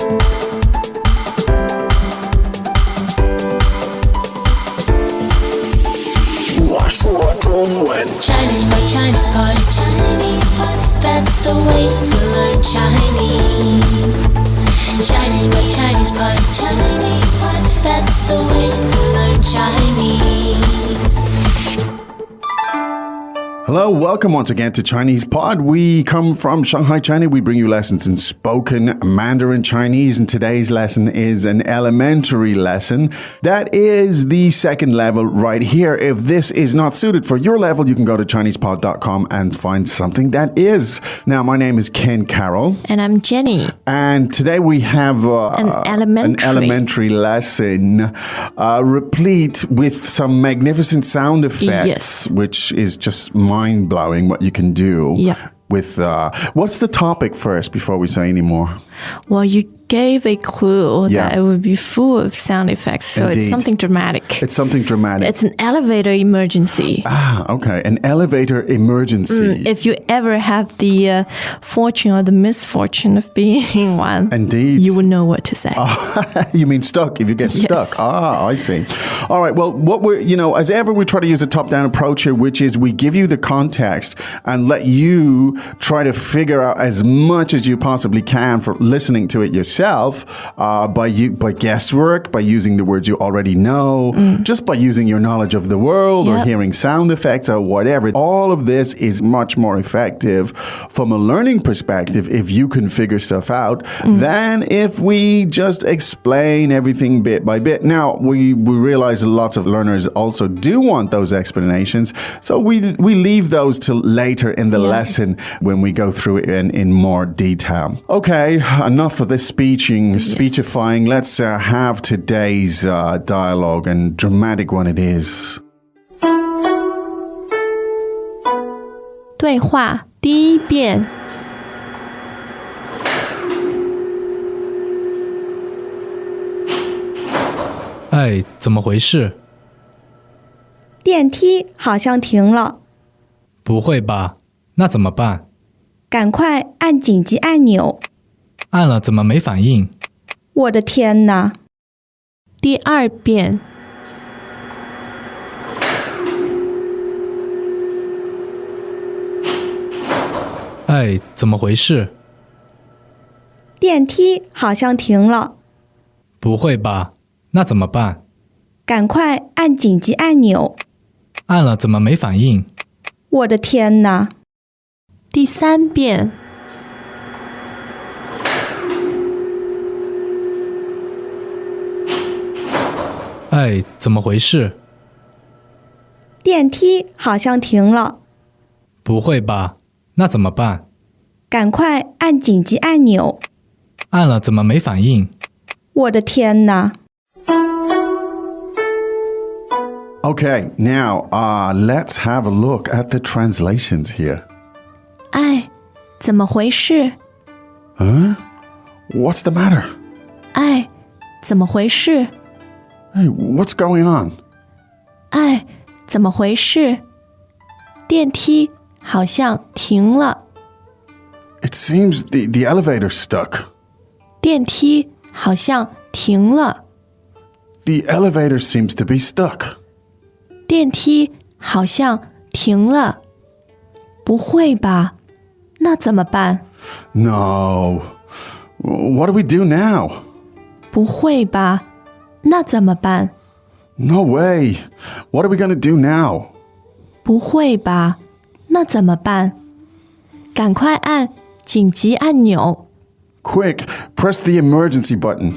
我说中文 Chinese pot, Chinese pot, Chinese pot. That's the way to learn Chinese. Chinese pot, Chinese pot, Chinese pot. That's the way to learn Chinese. Hello, welcome once again to Chinese Pod. We come from Shanghai, China. We bring you lessons in spoken Mandarin Chinese, and today's lesson is an elementary lesson. That is the second level right here. If this is not suited for your level, you can go to ChinesePod.com and find something that is. Now, my name is Ken Carroll. And I'm Jenny. And today we have An elementary lesson replete with some magnificent sound effects, Yes. which is just mind-blowing what you can do Yeah. with what's the topic first before we say any more? Well, you gave a clue Yeah. that it would be full of sound effects, so Indeed. it's something dramatic. It's something dramatic. It's an elevator emergency. Okay, an elevator emergency. If you ever have the fortune or the misfortune of being in one, Indeed. you would know what to say. You mean stuck, if you get Yes. stuck. I see. All right, well, what we're, as ever, we try to use a top-down approach here, which is we give you the context and let you try to figure out as much as you possibly can for listening to it yourself by guesswork, by using the words you already know, just by using your knowledge of the world or Yep. hearing sound effects or whatever. All of this is much more effective from a learning perspective if you can figure stuff out than if we just explain everything bit by bit. Now, we realize lots of learners also do want those explanations, so we leave those till later in the lesson when we go through it in more detail. Okay, enough of this speechifying. Let's have today's dialogue, and dramatic one it is. 对话第一遍。哎，怎么回事？电梯好像停了，不会吧？那怎么办？赶快按紧急按钮！按了怎么没反应？我的天哪！第二遍。哎，怎么回事？电梯好像停了，不会吧？那怎么办？赶快按紧急按钮！按了怎么没反应？我的天哪！第三遍。哎，怎么回事？电梯好像停了，不会吧？那怎么办？赶快按紧急按钮！按了怎么没反应？我的天哪！ Okay, now let's have a look at the translations here. 哎，怎么回事？ What's the matter? 哎，怎么回事？ Hey, what's going on? 哎，怎么回事？电梯好像停了。 It seems the elevator's stuck. 电梯好像停了。 The elevator seems to be stuck. 电梯好像停了。不会吧？那怎么办？ No. What do we do now? 不会吧？那怎么办？ No way. What are we going to do now? 不会吧？那怎么办？赶快按紧急按钮！ Quick, press the emergency button.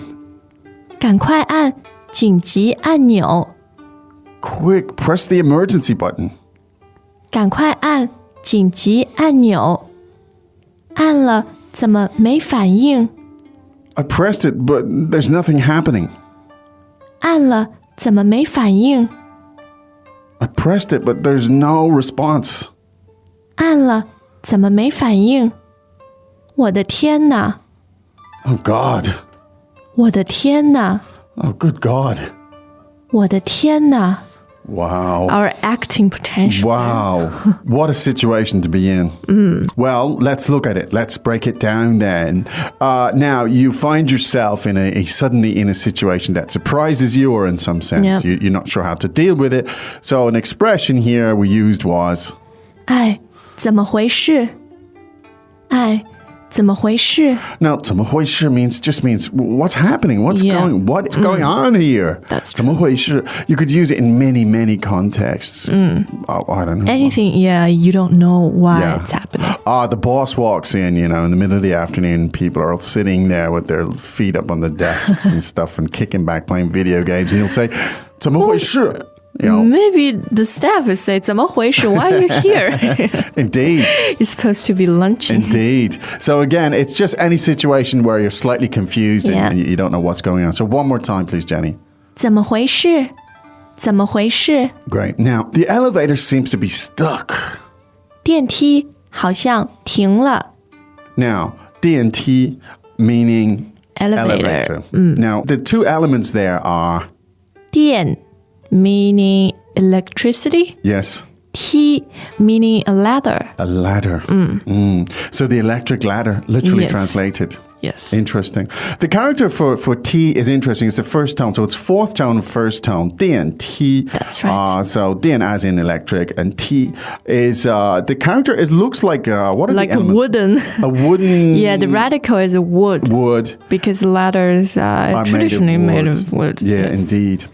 赶快按紧急按钮！ Quick, press the emergency button. 赶快按紧急按钮！按了怎么没反应？ I pressed it, but there's nothing happening. 按了怎么没反应？ I pressed it, but there's no response. 按了怎么没反应？我的天哪！ Oh, God. 我的天哪！ Oh, good God. 我的天哪！ Wow. our acting potential. Wow. What a situation to be in. Well, let's look at it. Let's break it down then. Now, you find yourself suddenly in a situation that surprises you, or in some sense, Yep. you're not sure how to deal with it. So an expression here we used was, 哎，怎么回事？哎，怎么回事？ now, 怎么回事just means what's happening? What's Yeah. what's going on here? That's 怎么回事? You could use it in many, many contexts. Oh, I don't know. Anything, yeah, you don't know why Yeah. it's happening. The boss walks in, in the middle of the afternoon. People are all sitting there with their feet up on the desks and stuff and kicking back playing video games. And he'll say, 怎么回事? Maybe the staff will say, 怎么回事? Why are you here? Indeed. You're supposed to be lunching. Indeed. So again, it's just any situation where you're slightly confused Yeah. and you don't know what's going on. So one more time, please, Jenny. 怎么回事？怎么回事？ Great. Now, the elevator seems to be stuck. 电梯好像停了。 Now, DNT meaning Elevator. Now, the two elements there are, 电 meaning electricity. yes, T meaning a ladder. a ladder. So the electric ladder, literally Yes. translated. Yes. Interesting. The character for T is interesting. It's the first tone. So it's fourth tone, first tone. 电 T. That's right. So 电 as in electric, and T is the character. It looks like what are Like the a elements? wooden. A wooden. Yeah, the radical is a wood. Wood. Because ladders are traditionally made of wood. Yeah, Yes. indeed.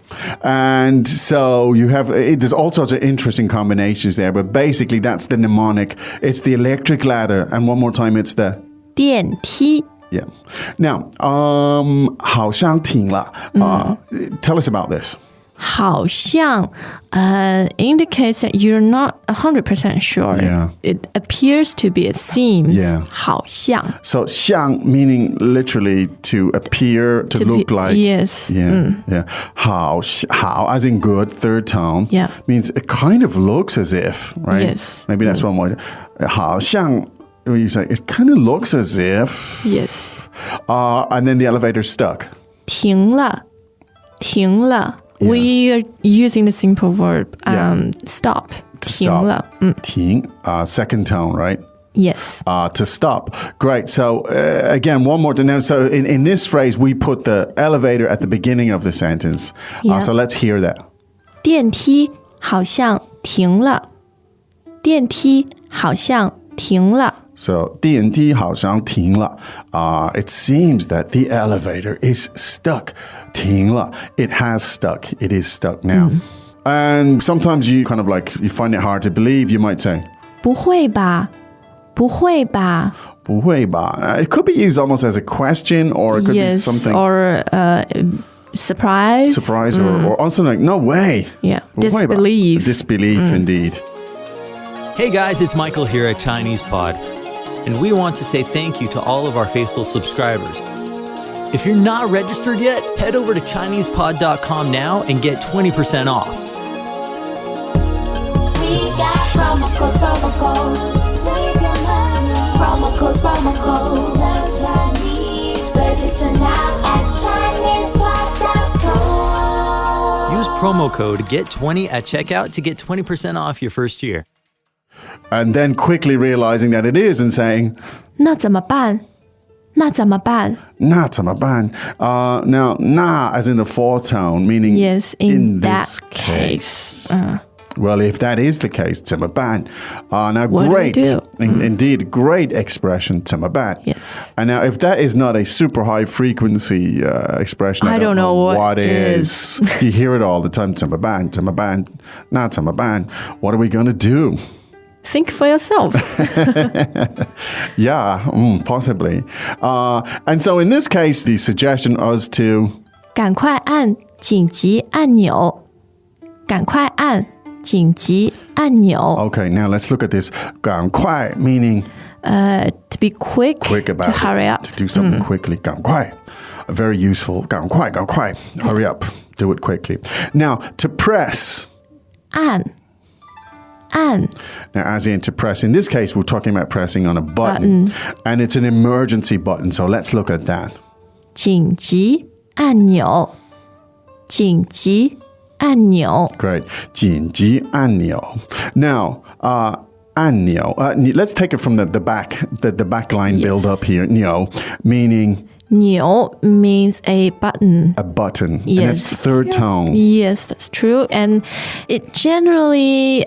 And so you have, there's all sorts of interesting combinations there, but basically that's the mnemonic. It's the electric ladder. And one more time, it's the, 电梯 yeah. Now, 好像停了. Tell us about this. 好像 indicates that you're not 100% sure. Yeah. It appears to be, it seems. Yeah. 好像 So 像 meaning literally to appear, to look be- like. yes. Yeah. Yeah. 好 as in good, third tone. Yeah. Means it kind of looks as if, right? Yes. Maybe that's one way. 好像 when you say it kind of looks as if. Yes. And then the elevator's stuck. 停了停了 We are using the simple verb stop. 停了 停, second tone, right? Yes. To stop. Great. So again, one more to know. So in this phrase, we put the elevator at the beginning of the sentence. Yeah. So let's hear that. 电梯好像停了电梯好像停了 So 电梯好像停了. It seems that the elevator is stuck. 停了. It has stuck. It is stuck now. And sometimes you kind of you find it hard to believe. You might say, 不会吧不会吧不会吧? It could be used almost as a question, or it could be Yes, something or surprise. or on something like, no way. Yeah, 不会吧? disbelief. Disbelief, indeed. Hey guys, it's Michael here at Chinese Pod, and we want to say thank you to all of our faithful subscribers. If you're not registered yet, head over to ChinesePod.com now and get 20% off. We got promo codes. Save your money. Promo codes. Learn Chinese. Register now at ChinesePod.com. Use promo code GET20 at checkout to get 20% off your first year. And then quickly realizing that it is and saying, 那怎么办那怎么办 na 怎么办? Now, na as in the fourth tone, meaning Yes, in this that case. Well, if that is the case, 怎么办? Now, What do we great. do? Indeed, great expression, 怎么办? Yes. And now, if that is not a super high frequency expression, I don't know what is. You hear it all the time, 怎么办? 怎么办? Na 怎么办? What are we going to do? Think for yourself. Yeah, possibly. And so in this case, the suggestion was to 赶快按紧急按钮赶快按紧急按钮 Okay, now let's look at this. 赶快 meaning to be quick about to it, hurry up. to do something quickly. 赶快, very useful. 赶快, hurry up, do it quickly. Now, to press. 按 Now, as in to press, in this case, we're talking about pressing on a button. And it's an emergency button. So let's look at that. 紧急按钮紧急按钮 Great. 紧急按钮. Now, 按钮. Let's take it from the back, the back line build up here. 钮 meaning 钮 means a button. a button. And Yes. it's third tone. Yes, that's true. And it generally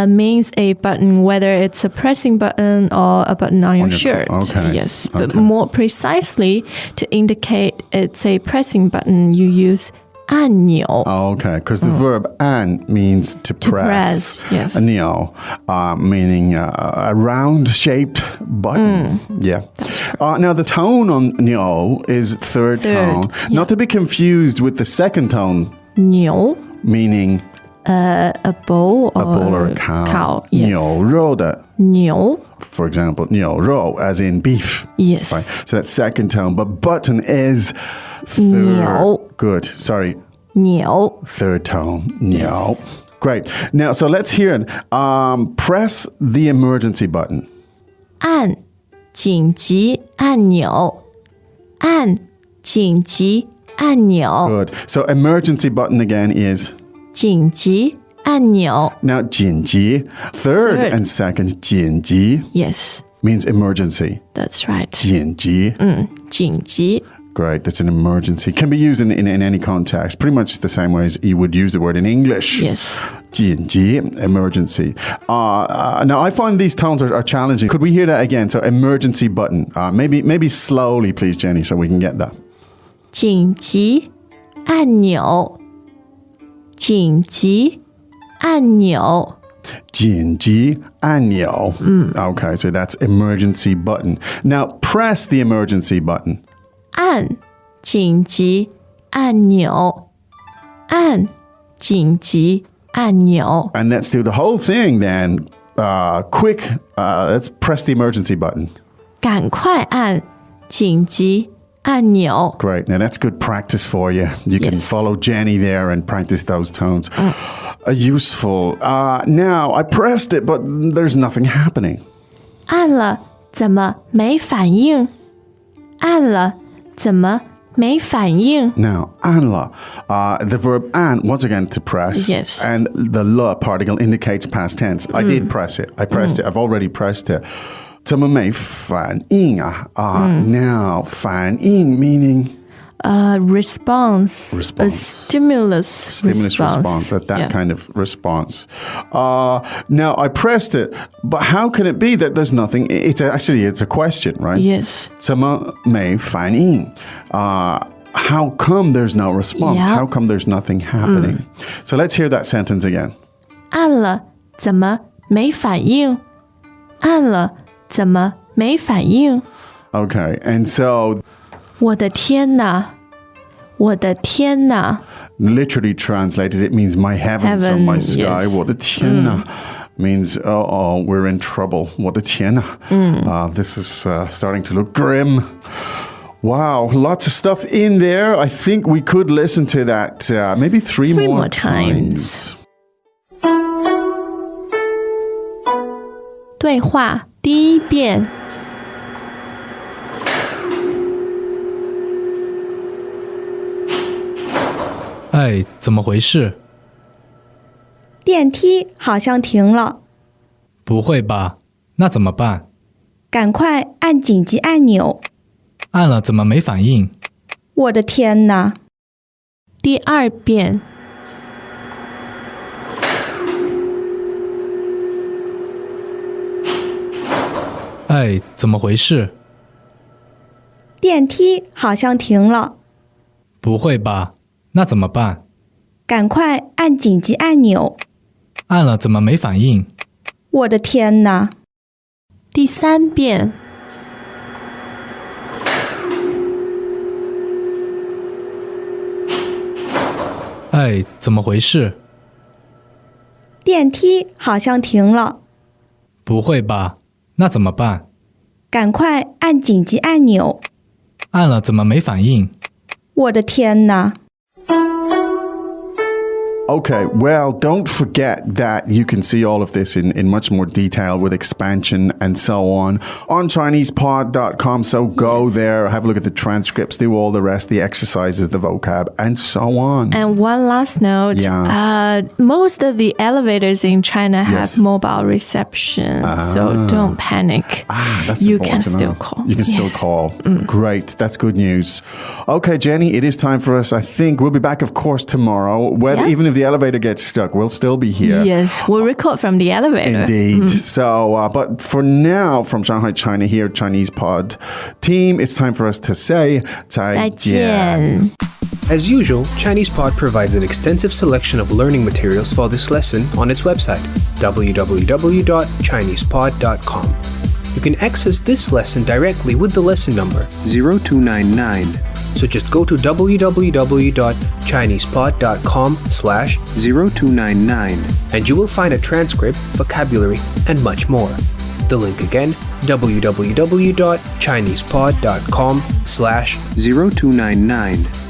means a button, whether it's a pressing button or a button on your shirt. Okay. Yes. But Okay. more precisely, to indicate it's a pressing button, you use 按钮. Okay, because the verb 按 means to press. press, yes. 钮 meaning a round-shaped button. Yeah. That's true. Now, the tone on 钮 is third tone. yeah. Not to be confused with the second tone, 牛 meaning a bull or a bull or a cow. Yes. 牛肉的, 牛 for example, 牛肉, as in beef. Yes. Right. So that's second tone, but button is third. 钮 Good. Sorry. 钮 Third tone. 钮. Great. Now, so let's hear it. Press the emergency button. 按紧急按钮按紧急按钮 Good. So emergency button again is 紧急按钮 now 紧急. Third Third. and second 紧急 Yes, means emergency. that's right. 紧急. 紧急 Great. That's an emergency. Can be used in any context. Pretty much the same way as you would use the word in English. Yes. 紧急, emergency. Now, I find these tones are challenging. Could we hear that again? So, emergency button. Maybe slowly, please, Jenny, so we can get that. 紧急按钮紧急按钮紧急按钮. Okay, so that's emergency button. Now, press the emergency button. 按紧急按钮按紧急按钮 And let's do the whole thing then. Quick, let's press the emergency button. 赶快按紧急按钮 Great. Now, that's good practice for you. You can Yes. follow Jenny there and practice those tones. Useful. Now, I pressed it, but there's nothing happening. 按了怎么没反应按了怎么没反应 Now, 按了, the verb 按, once again, to press. Yes. And the le particle indicates past tense. I did press it. I pressed it. I've already pressed it. 怎么没反应啊? Now, 反应 meaning response, Response. a stimulus response, that Yeah. kind of response. Now, I pressed it, but how can it be that there's nothing? It's a question, right? Yes. 怎么没反应? How come there's no response? Yeah. How come there's nothing happening? So let's hear that sentence again. 按了怎么没反应按了怎么没反应 Okay, and so 我的天哪我的天哪 literally translated, it means my heavens or my Heaven, sky. yes. 我的天哪 means, oh, we're in trouble. 我的天哪 This is starting to look grim. Wow, lots of stuff in there. I think we could listen to that maybe three more times. 对话第一遍哎，怎么回事？电梯好像停了，不会吧？那怎么办？赶快按紧急按钮。按了怎么没反应？我的天哪！第二遍哎，怎么回事？电梯好像停了，不会吧？那怎么办？赶快按紧急按钮。按了怎么没反应？我的天哪！第三遍哎，怎么回事？电梯好像停了，不会吧？那怎么办？赶快按紧急按钮。按了怎么没反应？我的天哪！ Okay, well, don't forget that you can see all of this in much more detail with expansion and so on Chinesepod.com. So go there, have a look at the transcripts, do all the rest, the exercises, the vocab, and so on. And one last note, most of the elevators in China have mobile reception, so don't panic. That's you important can to still know. call. You can still call. Great, that's good news. Okay, Jenny, it is time for us. I think we'll be back, of course, tomorrow. Even if the elevator gets stuck, we'll still be here. Yes, we'll record from the elevator. Indeed. So, but for now, from Shanghai, China, here, Chinese Pod team, it's time for us to say 再见. 再见. As usual, ChinesePod provides an extensive selection of learning materials for this lesson on its website, www.chinesepod.com. You can access this lesson directly with the lesson number 0299. So just go to www.chinesepod.com/0299 and you will find a transcript, vocabulary, and much more. The link again, www.chinesepod.com/0299.